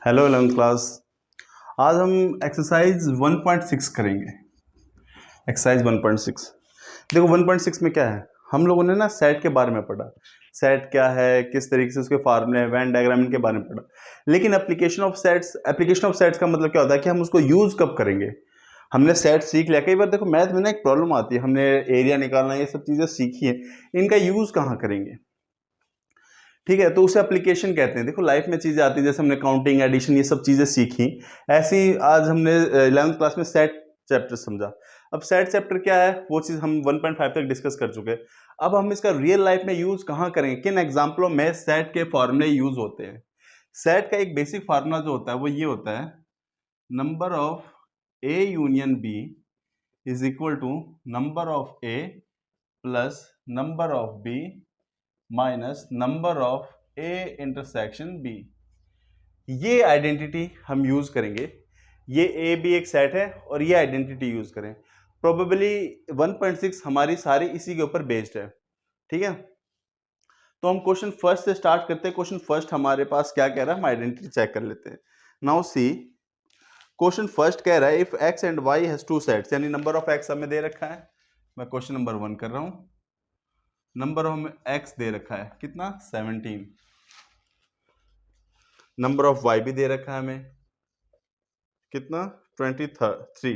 Hello 11th class. आज हम exercise 1.6 करेंगे। एक्सरसाइज 1.6 देखो 1.6 में क्या है, हम लोगों ने ना सेट के बारे में पढ़ा। सेट क्या है, किस तरीके से उसके फार्मूले, वेन डायग्राम के बारे में पढ़ा। लेकिन एप्लीकेशन ऑफ सेट्स का मतलब क्या होता है कि हम उसको यूज कब करेंगे। हमने सेट सीख लिया, कई बार देखो मैथ में ना एक प्रॉब्लम आती है, हमने एरिया निकालना, ये सब चीजें सीखी है, इनका यूज कहाँ करेंगे। ठीक है, तो उसे एप्लीकेशन कहते हैं। देखो लाइफ में चीजें आती हैं, जैसे हमने काउंटिंग, एडिशन, ये सब चीजें सीखी। ऐसी आज हमने 11th क्लास में सेट चैप्टर समझा। अब सेट चैप्टर क्या है, वो चीज हम 1.5 तक डिस्कस कर चुके हैं। अब हम इसका रियल लाइफ में यूज कहाँ करेंगे, किन एग्जाम्पलों में सेट के फॉर्मूले यूज होते हैं। सेट का एक बेसिक फार्मूला जो होता है वो ये होता है, number of A union B is equal to number of A plus number of B minus number of A intersection B. ये आइडेंटिटी हम यूज करेंगे। ये ए बी एक सेट है और ये आइडेंटिटी यूज करें। प्रोबेबली 1.6 हमारी सारी इसी के ऊपर बेस्ड है। ठीक है, तो हम क्वेश्चन फर्स्ट से स्टार्ट करते हैं। क्वेश्चन फर्स्ट हमारे पास क्या कह रहा है, हम आइडेंटिटी चेक कर लेते हैं। नाउ सी, क्वेश्चन फर्स्ट कह रहा है if X and Y has two sets, यानी नंबर ऑफ एक्स हमें दे रखा है। मैं क्वेश्चन नंबर 1 कर रहा हूं। नंबर ऑफ एक्स दे रखा है कितना, 17। नंबर ऑफ वाई भी दे रखा है हमें कितना, 23।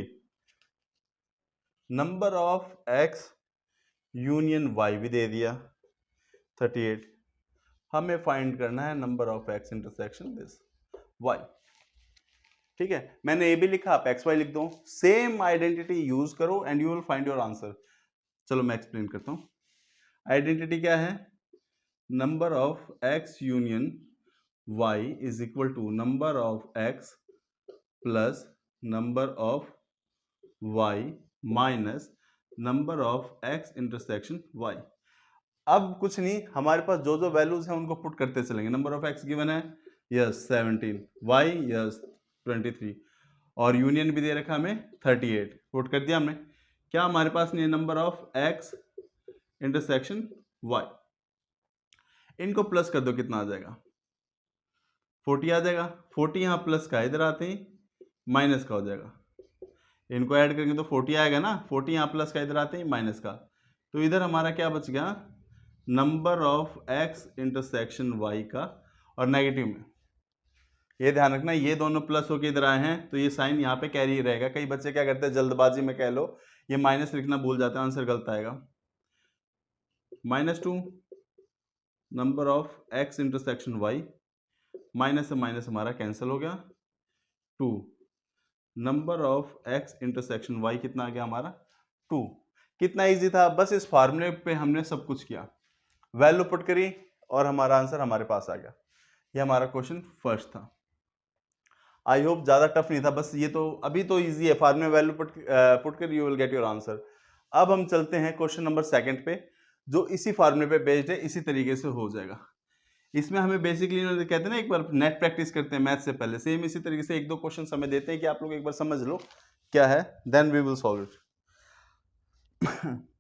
Number of X union Y भी दे दिया, 38। हमें फाइंड करना है number of X intersection this Y. ठीक है, मैंने ए भी लिखा, आप एक्स वाई लिख दो, सेम आइडेंटिटी यूज करो and you will find your answer. चलो मैं एक्सप्लेन करता हूं। आइडेंटिटी क्या है, number of X union Y is equal to number of X plus number of Y minus number of X intersection Y. अब कुछ नहीं, हमारे पास जो जो वैल्यूज हैं उनको पुट करते चलेंगे। नंबर ऑफ एक्स गिवन है, यस 17, वाई यस 23, और यूनियन भी दे रखा हमें 38, पुट कर दिया हमने। क्या हमारे पास नहीं है, number of X intersection Y. इनको प्लस कर दो, कितना आ जाएगा, 40 आ जाएगा। 40 यहाँ प्लस का, इधर आते ही माइनस का हो जाएगा। इनको ऐड करेंगे तो 40 आएगा ना, 40 यहाँ प्लस का, इधर आते ही माइनस का। तो इधर हमारा क्या बच गया, number of X intersection Y का, और नेगेटिव में ये ध्यान रखना, ये दोनों प्लस होके इधर आए हैं तो ये साइन यहाँ पे कैरी रहेगा। कई बच्चे क्या करते हैं, जल्दबाजी में कह लो, ये माइनस लिखना भूल जाते हैं, आंसर गलत आएगा। -2 number of X intersection Y, minus से माइनस हमारा कैंसिल हो गया, 2 number of X intersection Y कितना आ गया हमारा, 2। कितना इजी था, बस इस फार्मूले पे हमने सब कुछ किया, वैल्यू पुट करी और हमारा आंसर हमारे पास आ गया। ये हमारा क्वेश्चन फर्स्ट था। आई होप ज्यादा टफ नहीं था, बस ये तो अभी तो इजी है, फार्मूले वैल्यू पुट कर you will get your answer. अब हम चलते हैं क्वेश्चन नंबर सेकंड पे, जो इसी फार्मूले पे बेस्ड है, इसी तरीके से हो जाएगा। इसमें हमें बेसिकली कहते हैं ना, एक बार नेट प्रैक्टिस करते हैं मैथ से पहले, सेम इसी तरीके से एक दो क्वेश्चन हमें देते हैं कि आप लोग एक बार समझ लो क्या है, then we will solve it.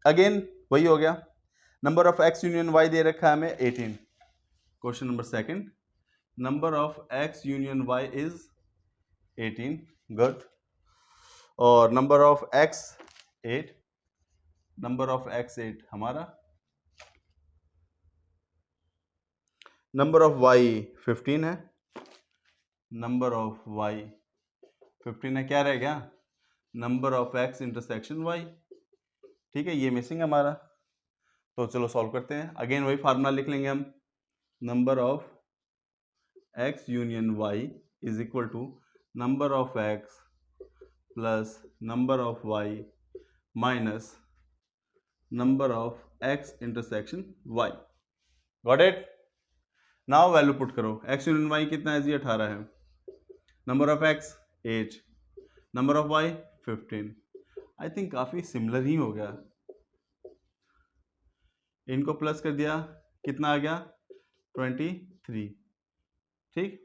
Again वही हो गया, number of X union Y दे रखा है हमें 18। Question number second, number of X union Y is 18, good. और number of X 8, number of X 8 हमारा, नंबर ऑफ वाई 15 है, नंबर ऑफ वाई 15 है, क्या रह गया, number of X intersection Y. ठीक है, ये मिसिंग है हमारा, तो चलो सॉल्व करते हैं। अगेन वही फार्मूला लिख लेंगे हम, number of X union Y is equal to number of X plus number of Y minus number of X intersection Y. Got it. Now value put करो, एक्स यूनियन वाई कितना है जी, 18 है, number of X 8, number of Y 15। I think काफी similar ही हो गया। इनको प्लस कर दिया, कितना आ गया, 23, ठीक,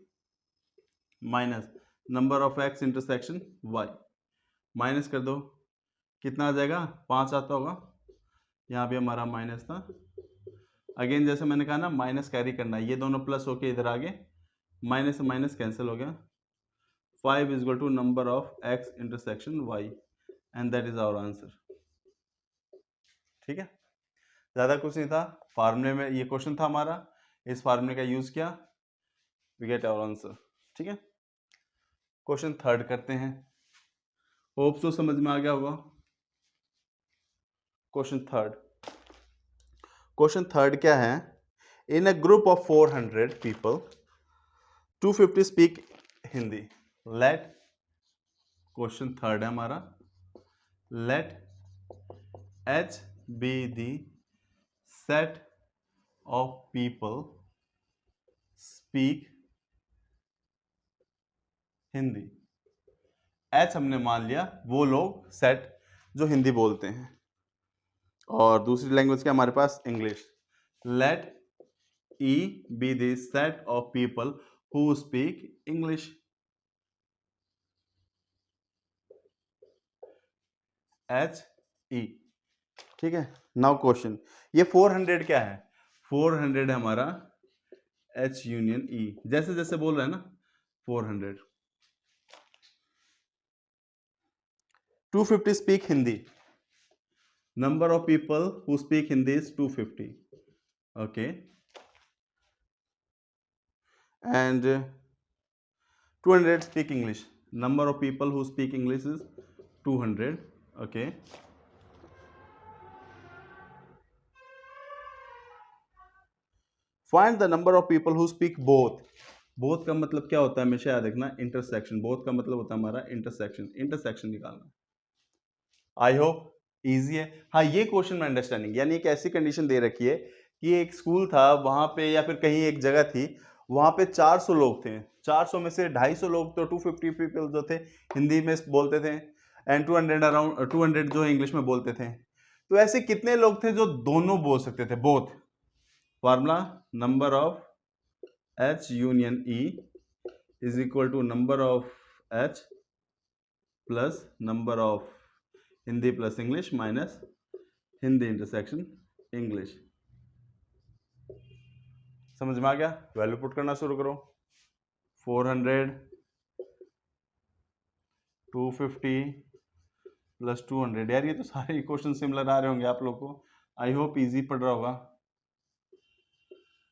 minus number of X intersection Y, minus कर दो, कितना आ जाएगा, 5 आता होगा, यहाँ भी हमारा माइनस था। अगेन जैसे मैंने कहा ना, माइनस कैरी करना है, ये दोनों प्लस होके इधर आ गए, माइनस से माइनस कैंसिल हो गया, 5 is equal to number of x intersection y and that is our answer. ठीक है, ज़्यादा कुछ नहीं था फार्मूले में, ये क्वेश्चन था हमारा, इस फार्मूले का यूज़ किया, वी गेट आवर आंसर। ठीक है, क्वेश्चन थर्ड करते हैं, होप तो समझ में आ गया होगा। क्वेश्चन थर्ड क्या है, in a group of 400 people 250 speak Hindi. Let, question third है हमारा, let H be the set of people speak Hindi. H हमने मान लिया वो लोग सेट जो हिंदी बोलते हैं, और दूसरी लैंग्वेज क्या हमारे पास, English. Let E be the set of people who speak English। H E, ठीक है। नाउ क्वेश्चन, ये 400 क्या है, 400 है हमारा H यूनियन E, जैसे जैसे बोल रहे हैं ना 400। 250 speak Hindi, number of people who speak Hindi is 250, okay, and 200 speak English, number of people who speak English is 200, okay। Find the number of people who speak both। both का मतलब क्या होता है, हमेशा याद रखना, इंटरसेक्शन। both का मतलब होता है हमारा इंटरसेक्शन, इंटरसेक्शन निकालना। आई होप इजी है। हाँ, ये क्वेश्चन में अंडरस्टैंडिंग, यानी एक ऐसी कंडीशन दे रखी है कि एक स्कूल था वहां पे, या फिर कहीं एक जगह थी, वहां पे 400 लोग थे, 400 में से 250 लोग तो 250 पीपल जो थे हिंदी में बोलते थे, एंड 200 अराउंड 200 जो इंग्लिश में बोलते थे। तो ऐसे कितने लोग थे जो दोनों बोल सकते थे, both. Formula, number of H union E is equal to number of H plus number of Hindi plus English minus Hindi intersection English. समझ में आ गया, वैल्यू पुट करना शुरू करो। 400 250 प्लस 200, यार ये तो सारे इक्वेशन सिमिलर आ रहे होंगे आप लोग को, आई होप इजी पढ़ रहा होगा।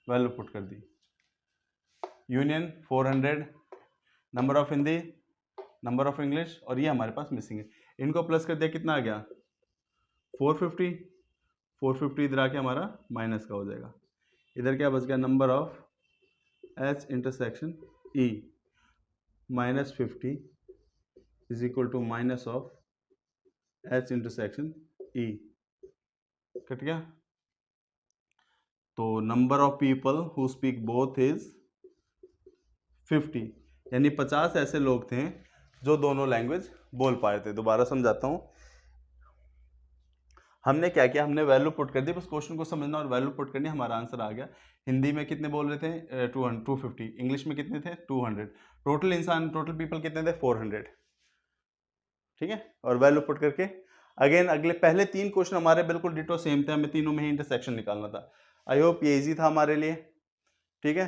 वैल्यू पुट कर दी, union 400, number of Hindi, number of English, और ये हमारे पास मिसिंग है, इनको प्लस कर दिया, कितना आ गया 450। 450 इधर आके हमारा माइनस का हो जाएगा, इधर क्या बच गया, number of H intersection E minus 50 is equal to minus of H intersection E। Cut गया, तो number of people who speak both is 50, यानी 50 ऐसे लोग थे जो दोनों लैंग्वेज बोल पाए थे। दोबारा समझाता हूं, हमने क्या किया, हमने वैल्यू पुट कर दी, बस क्वेश्चन को समझना और वैल्यू पुट करनी, हमारा आंसर आ गया। हिंदी में कितने बोल रहे थे 250, इंग्लिश में कितने थे 200, टोटल इंसान, टोटल पीपल कितने थे 400। ठीक है, और वैल्यू पुट करके अगेन अगले पहले 3 क्वेश्चन हमारे बिल्कुल डिटो सेम थे, हमें तीनों में ही इंटरसेक्शन निकालना था। आई होप ये इजी था हमारे लिए। ठीक है,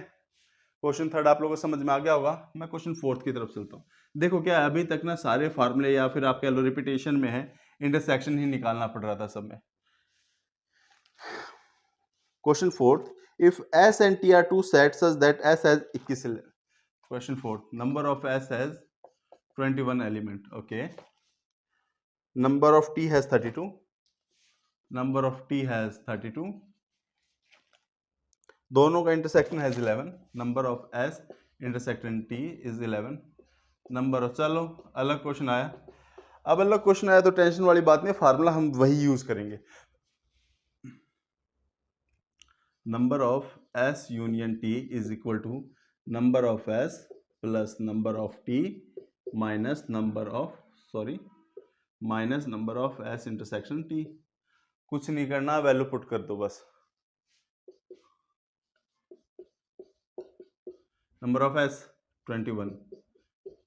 क्वेश्चन थर्ड आप लोगों को समझ में आ गया होगा। मैं क्वेश्चन फोर्थ की तरफ चलता हूँ। देखो क्या अभी तक ना सारे फार्मूले या फिर आप कह लो रिपीटेशन में है, इंटरसेक्शन ही निकालना पड़ रहा था सब में। Question fourth, if S and T are two sets such that S has 21। Question fourth, number of S has 21 element, okay, number of T has 32, number of T has 32, दोनों का intersection has 11, number of S intersection T is 11, number of, चलो अलग question आया। अब अलग question आया तो tension वाली बात नहीं, फार्मूला हम वही यूज करेंगे। Number of S union T is equal to number of S plus number of T minus number of minus number of S intersection T। कुछ नहीं करना, वैल्यू पुट कर दो बस। Number of S 21,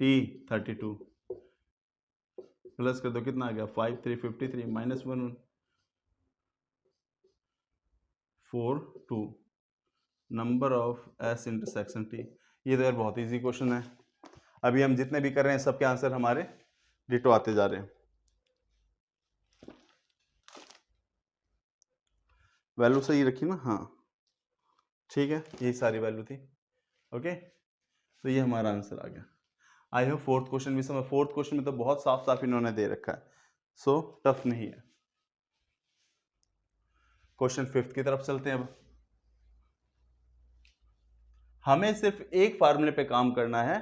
T 32, plus कर दो, कितना आ गया 5 3 53 minus 1 4 2, number of S intersection T। ये तो यार बहुत इजी क्वेश्चन है। अभी हम जितने भी कर रहे हैं सबके आंसर हमारे डिटो आते जा रहे हैं। वैल्यू सही रखी ना? हाँ ठीक है, यही सारी वैल्यू थी। ओके, तो ये हमारा आंसर आ गया। आई होप फोर्थ क्वेश्चन भी समझ, फोर्थ क्वेश्चन में तो बहुत साफ साफ इन्होंने दे रखा है, सो टफ नहीं है। क्वेश्चन फिफ्थ की तरफ चलते हैं। अब हमें सिर्फ एक फार्मूले पे काम करना है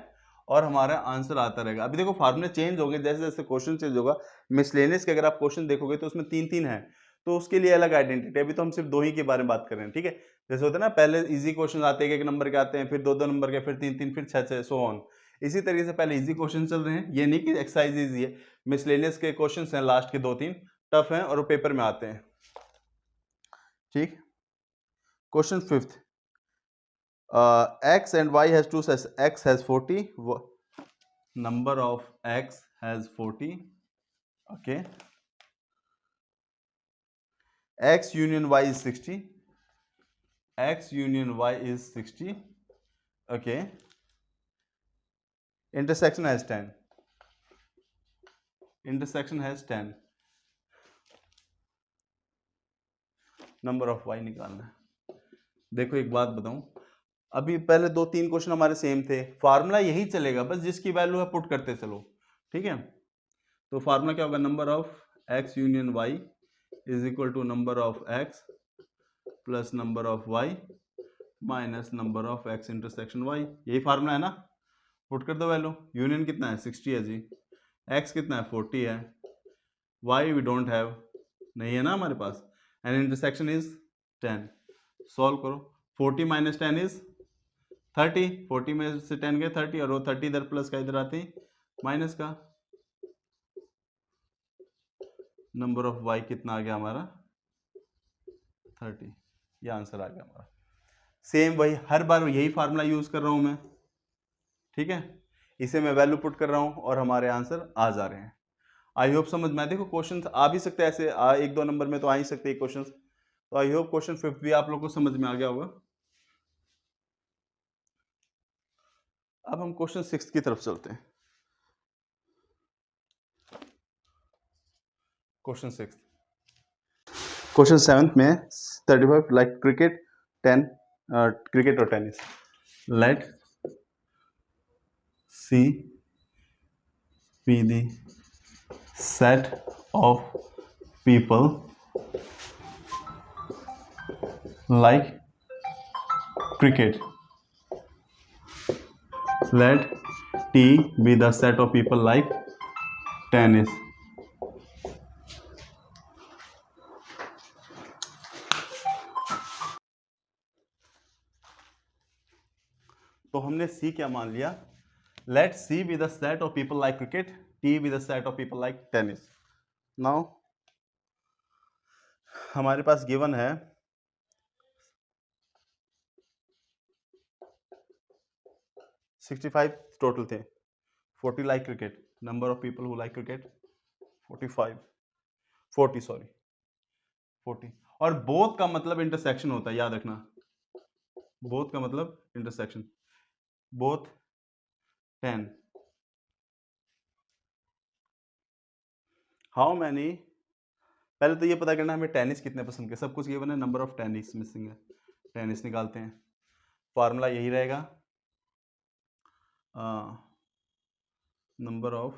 और हमारा आंसर आता रहेगा। अभी देखो फार्मूले चेंज हो गए जैसे जैसे क्वेश्चन चेंज होगा। मिसलेनियस के अगर आप क्वेश्चन देखोगे तो उसमें 3-3 है, तो उसके लिए अलग आइडेंटिटी। अभी तो हम सिर्फ 2 ही के बारे में बात कर रहे हैं, ठीक है। जैसे होता है ना, पहले इजी क्वेश्चन आते हैं 1 नंबर के आते हैं, फिर 2-2 नंबर के, फिर 3-3, फिर 6-6, सो ऑन। इसी तरीके से पहले इजी क्वेश्चन चल रहे हैं, ये नहीं कि एक्सरसाइज इजी है। मिसलेनियस के क्वेश्चन हैं लास्ट के 2-3 टफ हैं और वो पेपर में आते हैं, ठीक। Question fifth, x and y has two sets. X has 40, number of x has 40, okay. X union y is 60, x union y is 60, okay. Intersection has 10, intersection has 10, number of y निकालना है। देखो एक बात बताऊं, अभी पहले 2-3 question हमारे same थे, फार्मूला यही चलेगा, बस जिसकी वैल्यू है पुट करते चलो, ठीक है। तो फार्मूला क्या होगा, number of x union y is equal to number of x plus number of y minus number of x intersection y। यही फार्मूला है ना, पुट कर दो वैल्यू। यूनियन कितना है, 60 है जी, x कितना है, 40 है, y वी डोंट हैव, नहीं है ना हमारे पास, एंड इंटरसेक्शन इज 10। सॉल्व करो, 40 माइनस 10 इज 30, 40 में से 10 गए 30, और वो 30 इधर प्लस का इधर आते माइनस का। नंबर ऑफ y कितना आ गया हमारा, 30। ये आंसर आ गया हमारा। सेम वही, हर बार यही फार्मूला यूज कर रहा हूं मैं, ठीक है। इसे मैं वैल्यू पुट कर रहा हूं और हमारे आंसर आ जा रहे हैं। आई होप समझ में। देखो क्वेश्चन आ भी सकते हैं ऐसे, 1-2 नंबर में तो आ ही सकते हैं क्वेश्चन। तो आई होप क्वेश्चन फिफ्थ भी आप लोग को समझ में आ गया होगा। अब हम क्वेश्चन सिक्स की तरफ चलते हैं। क्वेश्चन सिक्स, क्वेश्चन सेवंथ में 35 लाइक क्रिकेट 10, क्रिकेट और tennis. Let see be the set of people like cricket. Let T be the set of people like tennis. तो हमने C क्या मान लिया, let C be the set of people like cricket, T be the set of people like tennis. Now हमारे पास given है 65 total थे, 40 like cricket, number of people who like cricket 40, और both का मतलब इंटरसेक्शन होता है, याद रखना, बोथ का मतलब इंटरसेक्शन, बोथ 10। हाउ मैनी, पहले तो ये पता करना हमें टेनिस कितने पसंद के, सब कुछ गिवन है, नंबर ऑफ टेनिस मिसिंग है, टेनिस निकालते हैं। फार्मूला यही रहेगा, number of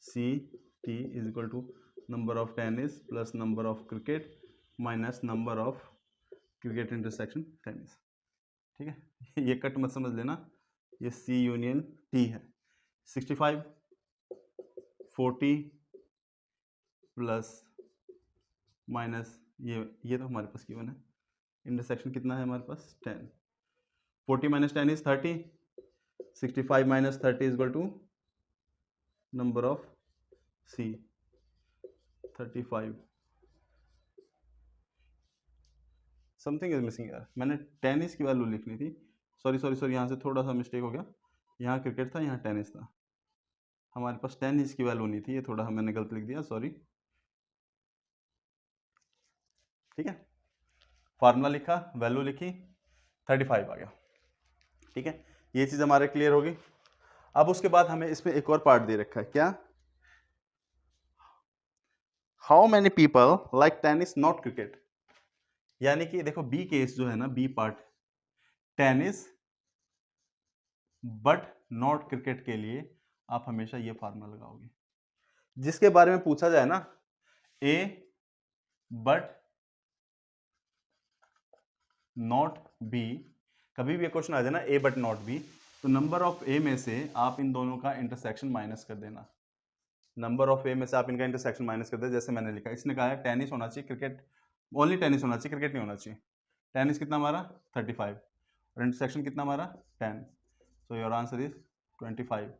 C T is equal to number of tennis plus number of cricket minus number of cricket intersection tennis, ठीक है। ये कट मत समझ लेना, ये सी यूनियन टी है। 65 40 प्लस माइनस ये तो हमारे पास गिवन है, इंटरसेक्शन कितना है हमारे पास 10, 40 minus 10 is 30, 65 minus 30 is equal to number of C 35। Something is missing यार, मैंने टेनिस की वैल्यू लिखनी थी, सॉरी यहाँ से थोड़ा सा मिस्टेक हो गया, यहाँ क्रिकेट था यहाँ टेनिस था, हमारे पास टेनिस की वैल्यू नहीं थी, ये थोड़ा मैंने गलत लिख दिया, सॉरी, ठीक है। फार्मूला लिखा, वैल्यू लिखी, 35 आ गया, ठीक है। ये चीज़ हमारे क्लियर होगी। अब उसके बाद हमें इसमें एक और पार्ट दे रखा है, क्या? How many people like tennis not cricket. यानी कि देखो बी केस जो है ना, B part, tennis but not cricket के लिए आप हमेशा ये फार्मूला लगाओगे। जिसके बारे में पूछा जाए ना, ए बट नॉट बी, कभी भी ये क्वेश्चन आ जाए ना ए बट नॉट बी, तो नंबर ऑफ ए में से आप इन दोनों का इंटरसेक्शन माइनस कर देना। नंबर ऑफ ए में से आप इनका इंटरसेक्शन माइनस कर दें। जैसे मैंने लिखा, इसने कहा है टेनिस होना चाहिए, क्रिकेट ओनली टेनिस होना चाहिए, क्रिकेट नहीं होना चाहिए। टेनिस कितना हमारा 35 और इंटरसेक्शन कितना हमारा 10, so your answer is 25।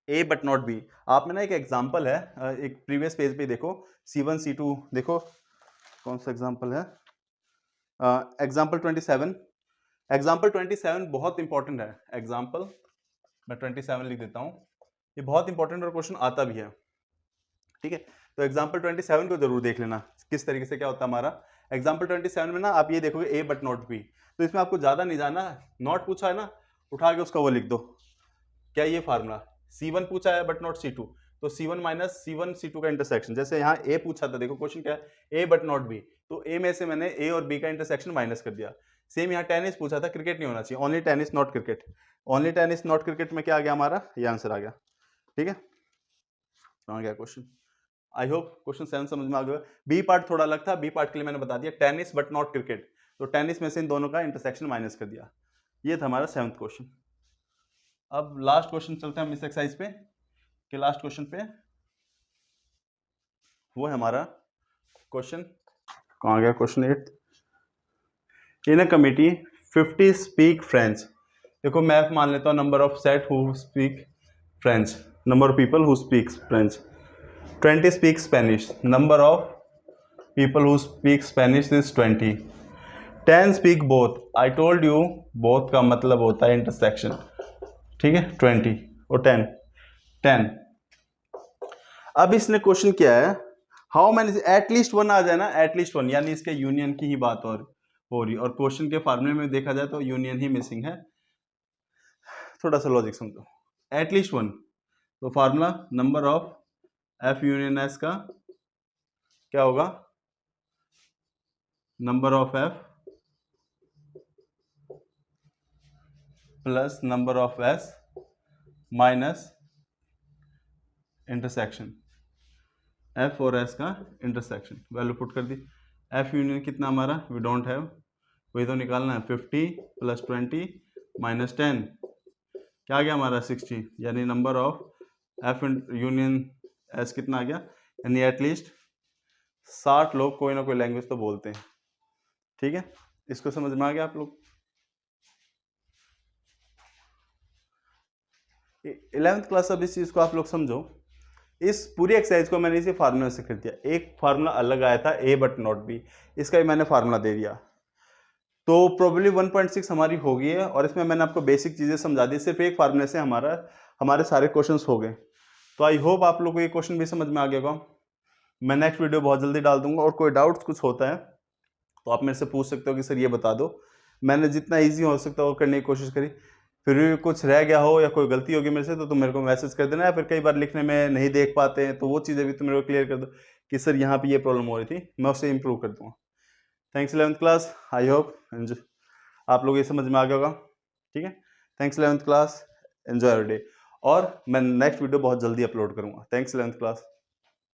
A but not be. आप में ना एक एग्जाम्पल है, एक प्रीवियस पेज पे देखो, C1 C2 देखो कौन सा एग्जाम्पल है, एग्जाम्पल 27। एग्जाम्पल 27 बहुत इंपॉर्टेंट है। एग्जाम्पल मैं 27 लिख देता हूँ, ये बहुत इंपॉर्टेंट और क्वेश्चन आता भी है, ठीक है। तो एग्जाम्पल 27 को जरूर देख लेना किस तरीके से क्या होता है हमारा। एग्जाम्पल 27 में ना आप ये देखोगे ए बट नॉट बी, तो इसमें आपको ज्यादा नहीं जाना, नॉट पूछा है ना, उठा के उसका वो लिख दो, क्या ये फार्मूला। C1 पूछा है बट नॉट C2, तो C1 माइनस C1 C2 का इंटरसेक्शन। जैसे यहाँ ए पूछा था, देखो क्वेश्चन क्या है, ए बट नॉट बी, तो ए में से मैंने ए और बी का इंटरसेक्शन माइनस कर दिया। सेम यहाँ टेनिस पूछा था, क्रिकेट नहीं होना चाहिए, only tennis not cricket. Only tennis not cricket में क्या आ गया हमारा, ये आंसर आ गया, ठीक है। आ गया क्वेश्चन। आई होप क्वेश्चन 7 समझ में आ गया। बी पार्ट थोड़ा अलग था, बी पार्ट के लिए मैंने बता दिया टेनिस बट नॉट क्रिकेट, तो टेनिस में से इन दोनों का इंटरसेक्शन माइनस कर दिया। ये था हमारा 7th क्वेश्चन। अब लास्ट क्वेश्चन चलते हैं हम इस एक्सरसाइज पे, कि लास्ट क्वेश्चन पे वो है हमारा क्वेश्चन, कहाँ गया question 8। In a committee 50 speak French. देखो मैं मान लेता हूँ number of set who speak French, number of people who speak French. 20 speak Spanish, number of people who speak Spanish is 20। 10 speak both, I told you both का मतलब होता है intersection, ठीक है। 20 और 10। अब इसने क्वेश्चन किया है हाउ मैनी, एटलीस्ट वन आ जाए ना, एटलीस्ट वन, यानी इसके यूनियन की ही बात हो रही, और क्वेश्चन के फार्मूले में देखा जाए तो यूनियन ही मिसिंग है। थोड़ा सा लॉजिक समझो, एटलीस्ट वन, तो formula number of F union S का क्या होगा, number of F plus number of S minus intersection, F और एस का इंटरसेक्शन। वैल्यू पुट कर दी, एफ यूनियन कितना हमारा, वी डोंट हैव, वही तो निकालना है, 50 प्लस 20 माइनस 10, क्या आ गया हमारा 60, यानी number of F union S कितना आ गया, यानी एटलीस्ट 60 लोग कोई ना कोई लैंग्वेज तो बोलते हैं, ठीक है। इसको समझ में आ गया आप लोग। 11th क्लास, अब इस चीज को आप लोग समझो, इस पूरी एक्सरसाइज को मैंने इसी फार्मूला से कर दिया। एक फार्मूला अलग आया था ए बट नॉट बी, इसका भी मैंने फार्मूला दे दिया, तो प्रोबेबली 1.6 हमारी हो गई है, और इसमें मैंने आपको बेसिक चीजें समझा दी, सिर्फ एक फार्मूले से हमारे सारे क्वेश्चंस हो गए। तो आई होप आप लोग को ये क्वेश्चन भी समझ में आ गया होगा। मैं नेक्स्ट वीडियो बहुत जल्दी डाल दूंगा, और कोई डाउट्स कुछ होता है तो आप मेरे से पूछ सकते हो कि सर ये बता दो। मैंने जितना ईजी हो सकता है वो करने की कोशिश करी, फिर भी कुछ रह गया हो या कोई गलती होगी मेरे से तो तुम मेरे को मैसेज कर देना, या फिर कई बार लिखने में नहीं देख पाते हैं तो वो चीज़ें भी तुम मेरे को क्लियर कर दो कि सर यहाँ पे ये प्रॉब्लम हो रही थी, मैं उससे इंप्रूव कर दूँगा। Thanks 11th class, I hope आप लोग ये समझ में आ गया होगा, ठीक है। Thanks 11th class, enjoy your day, और मैं नेक्स्ट वीडियो बहुत जल्दी अपलोड करूँगा। Thanks 11th class.